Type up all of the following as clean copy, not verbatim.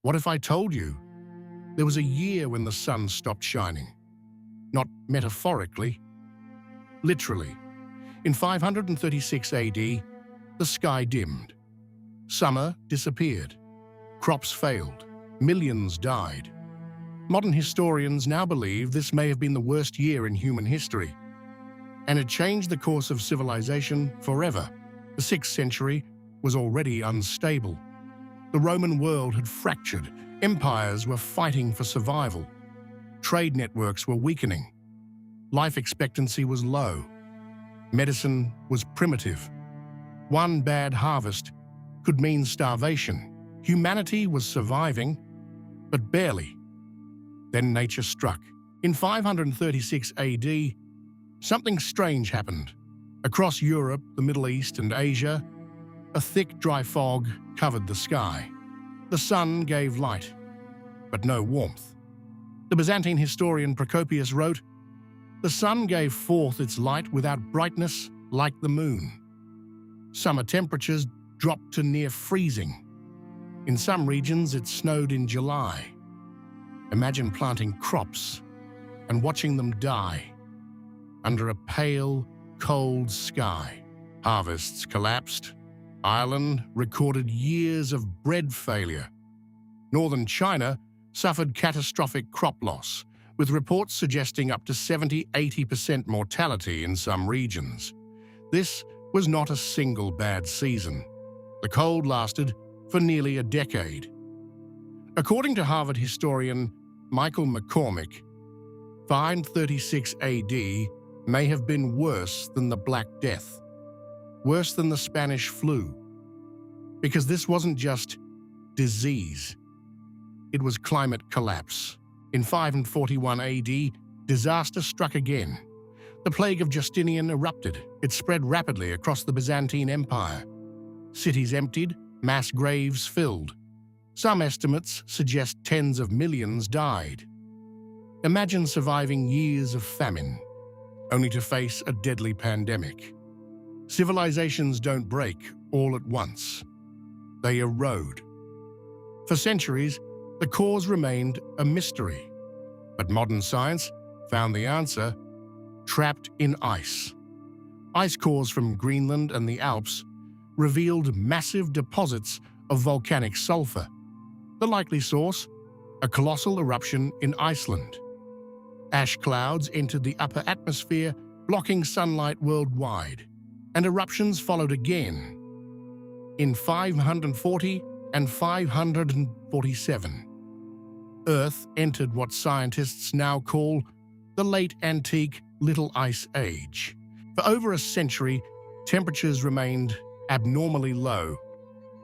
What if I told you there was a year when the sun stopped shining? Not metaphorically, literally. In 536 AD, the sky dimmed. Summer disappeared. Crops failed. Millions died. Modern historians now believe this may have been the worst year in human history, and it changed the course of civilization forever. The 6th century was already unstable. The Roman world had fractured. Empires were fighting for survival. Trade networks were weakening. Life expectancy was low. Medicine was primitive. One bad harvest could mean starvation. Humanity was surviving, but barely. Then nature struck. In 536 AD, something strange happened. Across Europe, the Middle East, and Asia, a thick, dry fog covered the sky. The sun gave light, but no warmth. The Byzantine historian Procopius wrote, "The sun gave forth its light without brightness like the moon." Summer temperatures dropped to near freezing. In some regions, it snowed in July. Imagine planting crops and watching them die under a pale, cold sky. Harvests collapsed. Ireland recorded years of bread failure. Northern China suffered catastrophic crop loss, with reports suggesting up to 70–80% mortality in some regions. This was not a single bad season. The cold lasted for nearly a decade. According to Harvard historian Michael McCormick, 536 AD may have been worse than the Black Death, worse than the Spanish flu, because this wasn't just disease, it was climate collapse. In 541 AD, disaster struck again. The Plague of Justinian erupted. It spread rapidly across the Byzantine Empire. Cities emptied, mass graves filled. Some estimates suggest tens of millions died. Imagine surviving years of famine, only to face a deadly pandemic. Civilizations don't break all at once. They erode. For centuries, the cause remained a mystery. But modern science found the answer trapped in ice. Ice cores from Greenland and the Alps revealed massive deposits of volcanic sulfur. The likely source, a colossal eruption in Iceland. Ash clouds entered the upper atmosphere, blocking sunlight worldwide, and eruptions followed again in 540 and 547. Earth entered what scientists now call the Late Antique Little Ice Age. For over a century, temperatures remained abnormally low.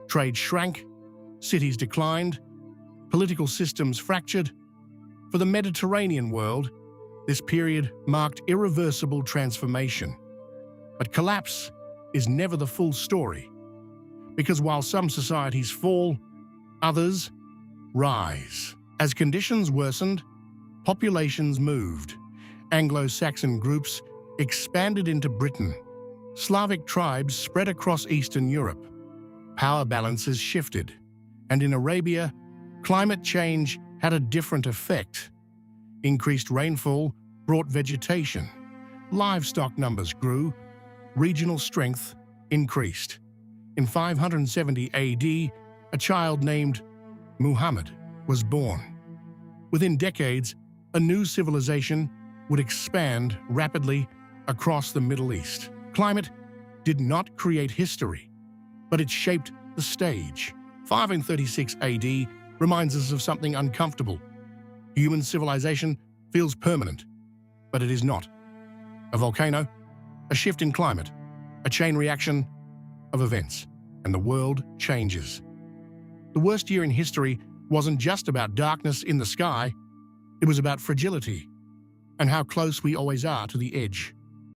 Trade shrank, cities declined, political systems fractured. For the Mediterranean world, this period marked irreversible transformation. But collapse is never the full story, because while some societies fall, others rise. As conditions worsened, populations moved. Anglo-Saxon groups expanded into Britain. Slavic tribes spread across Eastern Europe. Power balances shifted, and in Arabia, climate change had a different effect. Increased rainfall brought vegetation. Livestock numbers grew. Regional strength increased. In 570 AD, a child named Muhammad was born. Within decades, a new civilization would expand rapidly across the Middle East. Climate did not create history, but it shaped the stage. 536 AD reminds us of something uncomfortable. Human civilization feels permanent, but it is not. A volcano, a shift in climate, a chain reaction of events, and the world changes. The worst year in history wasn't just about darkness in the sky, it was about fragility and how close we always are to the edge.